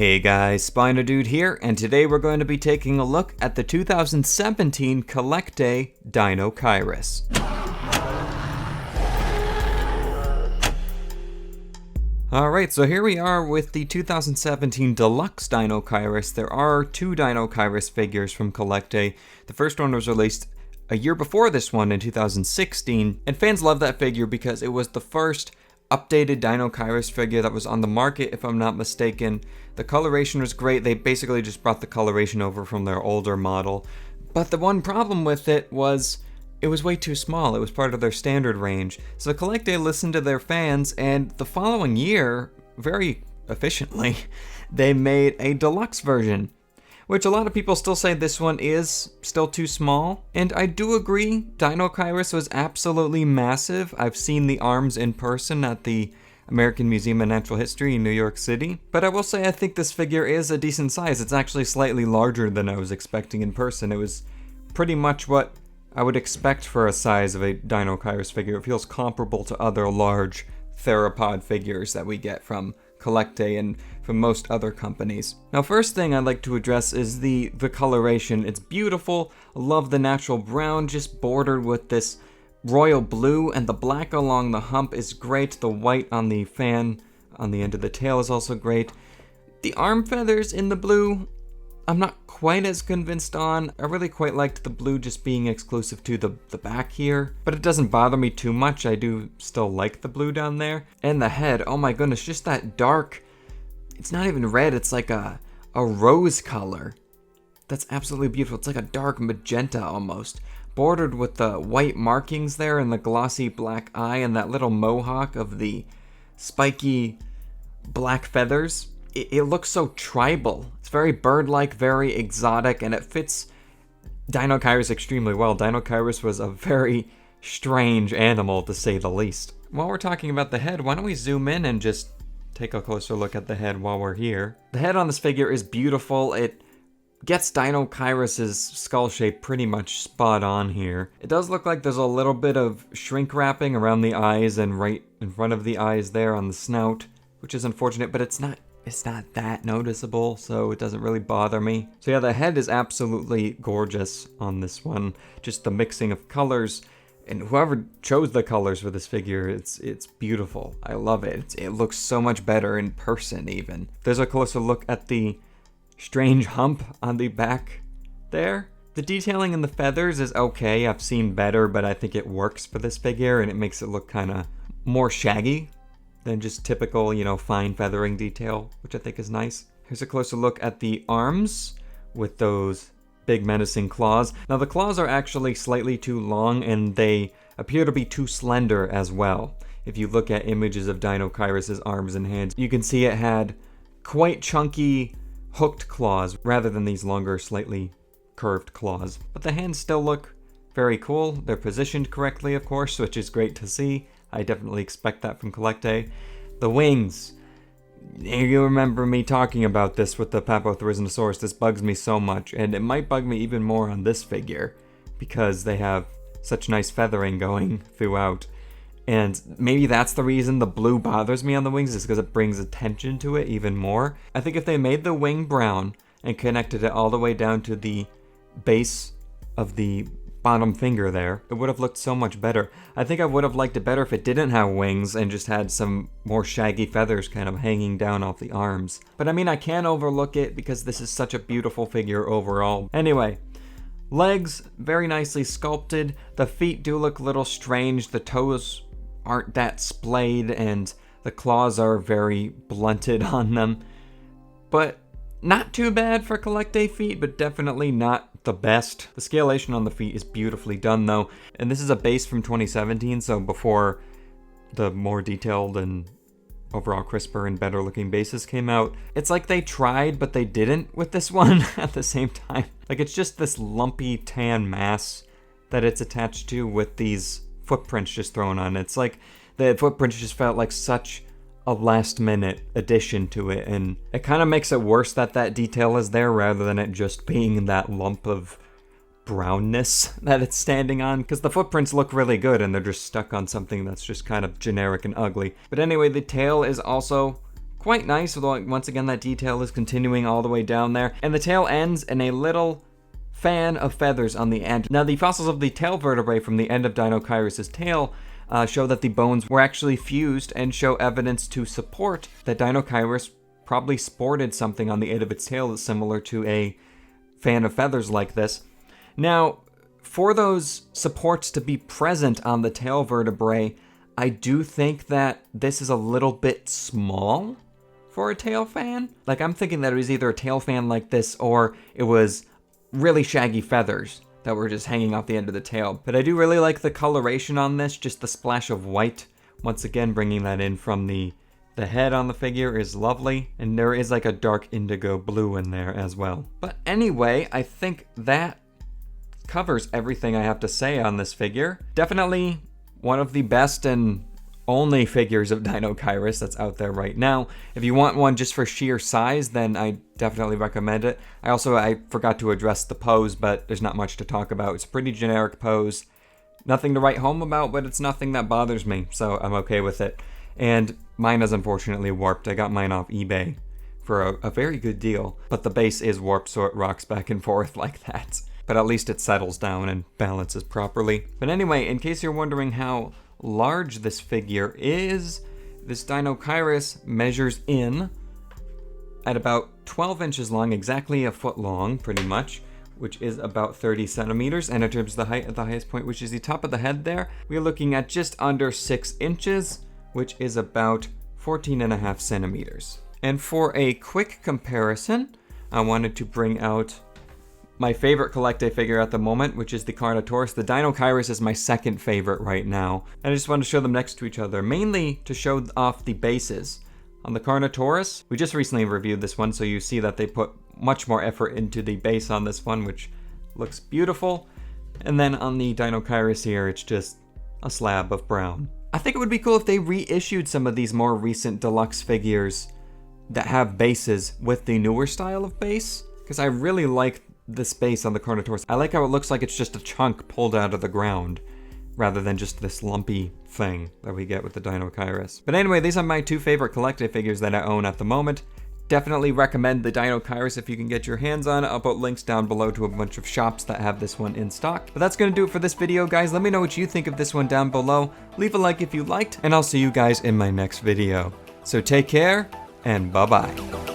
Hey guys, SpinoDude here, and today we're going to be taking a look at the 2017 CollectA Deinocheirus. Alright, so here we are with the 2017 Deluxe Deinocheirus. There are two Deinocheirus figures from CollectA. The first one was released a year before this one in 2016, and fans love that figure because it was the first updated Deinocheirus figure that was on the market, if I'm not mistaken. The coloration was great. They basically just brought the coloration over from their older model. But the one problem with it was way too small. It was part of their standard range. So CollectA listened to their fans, and the following year, very efficiently, they made a deluxe version, which a lot of people still say this one is still too small. And I do agree, Deinocheirus was absolutely massive. I've seen the arms in person at the American Museum of Natural History in New York City. But I will say I think this figure is a decent size. It's actually slightly larger than I was expecting in person. It was pretty much what I would expect for a size of a Deinocheirus figure. It feels comparable to other large theropod figures that we get from CollectA and from most other companies. Now, first thing I'd like to address is the coloration. It's beautiful. I love the natural brown just bordered with this royal blue, and the black along the hump is great. The white on the fan on the end of the tail is also great. The arm feathers in the blue, I'm not quite as convinced on. I really quite liked the blue just being exclusive to the back here, but it doesn't bother me too much. I do still like the blue down there. And the head, oh my goodness, just that dark, it's not even red, it's like a rose color. That's absolutely beautiful. It's like a dark magenta almost, bordered with the white markings there and the glossy black eye and that little mohawk of the spiky black feathers. It looks so tribal. It's very bird-like, very exotic, and it fits Deinocheirus extremely well. Deinocheirus was a very strange animal, to say the least. While we're talking about the head, why don't we zoom in and just take a closer look at the head while we're here. The head on this figure is beautiful. It gets Deinocheirus's skull shape pretty much spot on here. It does look like there's a little bit of shrink wrapping around the eyes and right in front of the eyes there on the snout, which is unfortunate, but it's not that noticeable, so it doesn't really bother me. So yeah, the head is absolutely gorgeous on this one. Just the mixing of colors, and whoever chose the colors for this figure, it's beautiful. I love it. It looks so much better in person even. There's a closer look at the strange hump on the back there. The detailing in the feathers is okay. I've seen better, but I think it works for this figure, and it makes it look kind of more shaggy than just typical, fine feathering detail, which I think is nice. Here's a closer look at the arms with those big menacing claws. Now the claws are actually slightly too long, and they appear to be too slender as well. If you look at images of Deinocheirus's arms and hands, you can see it had quite chunky hooked claws rather than these longer, slightly curved claws. But the hands still look very cool. They're positioned correctly, of course, which is great to see. I definitely expect that from CollectA. The wings. You remember me talking about this with the Dinosaurs. This bugs me so much, and it might bug me even more on this figure because they have such nice feathering going throughout. And maybe that's the reason the blue bothers me on the wings, is because it brings attention to it even more. I think if they made the wing brown and connected it all the way down to the base of the bottom finger there, it would have looked so much better. I think I would have liked it better if it didn't have wings and just had some more shaggy feathers kind of hanging down off the arms. But I mean, I can't overlook it because this is such a beautiful figure overall. Anyway, legs, very nicely sculpted. The feet do look a little strange. The toes aren't that splayed, and the claws are very blunted on them. But not too bad for CollectA feet, but definitely not the best. The scalation on the feet is beautifully done though, and this is a base from 2017, so before the more detailed and overall crisper and better looking bases came out. It's like they tried, but they didn't with this one at the same time. Like, it's just this lumpy tan mass that it's attached to with these footprints just thrown on. It's like the footprints just felt like such a last minute addition to it, and it kind of makes it worse that detail is there rather than it just being that lump of brownness that it's standing on, because the footprints look really good and they're just stuck on something that's just kind of generic and ugly. But anyway, the tail is also quite nice, although once again that detail is continuing all the way down there. And the tail ends in a little fan of feathers on the end. Now the fossils of the tail vertebrae from the end of Deinocheirus' tail show that the bones were actually fused and show evidence to support that Deinocheirus probably sported something on the end of its tail that's similar to a fan of feathers like this. Now, for those supports to be present on the tail vertebrae, I do think that this is a little bit small for a tail fan. Like, I'm thinking that it was either a tail fan like this or it was really shaggy feathers that were just hanging off the end of the tail. But I do really like the coloration on this, just the splash of white. Once again, bringing that in from the head on the figure is lovely, and there is like a dark indigo blue in there as well. But anyway, I think that covers everything I have to say on this figure. Definitely one of the best and only figures of Deinocheirus that's out there right now. If you want one just for sheer size, then I definitely recommend it. I forgot to address the pose, but there's not much to talk about. It's a pretty generic pose. Nothing to write home about, but it's nothing that bothers me, so I'm okay with it. And mine is unfortunately warped. I got mine off eBay for a very good deal, but the base is warped, so it rocks back and forth like that. But at least it settles down and balances properly. But anyway, in case you're wondering how large this figure is, this Deinocheirus measures in at about 12 inches long, exactly a foot long, pretty much, which is about 30 centimeters. And in terms of the height at the highest point, which is the top of the head there, we're looking at just under 6 inches, which is about 14.5 centimeters. And for a quick comparison, I wanted to bring out my favorite CollectA figure at the moment, which is the Carnotaurus. The Deinocheirus is my second favorite right now. And I just wanted to show them next to each other, mainly to show off the bases. On the Carnotaurus, we just recently reviewed this one, so you see that they put much more effort into the base on this one, which looks beautiful. And then on the Deinocheirus here, it's just a slab of brown. I think it would be cool if they reissued some of these more recent deluxe figures that have bases with the newer style of base, because I really like this base on the Carnotaurus. I like how it looks like it's just a chunk pulled out of the ground, rather than just this lumpy thing that we get with the Deinocheirus. But anyway, these are my two favorite CollectA figures that I own at the moment. Definitely recommend the Deinocheirus if you can get your hands on it. I'll put links down below to a bunch of shops that have this one in stock. But that's going to do it for this video, guys. Let me know what you think of this one down below. Leave a like if you liked, and I'll see you guys in my next video. So take care, and bye-bye.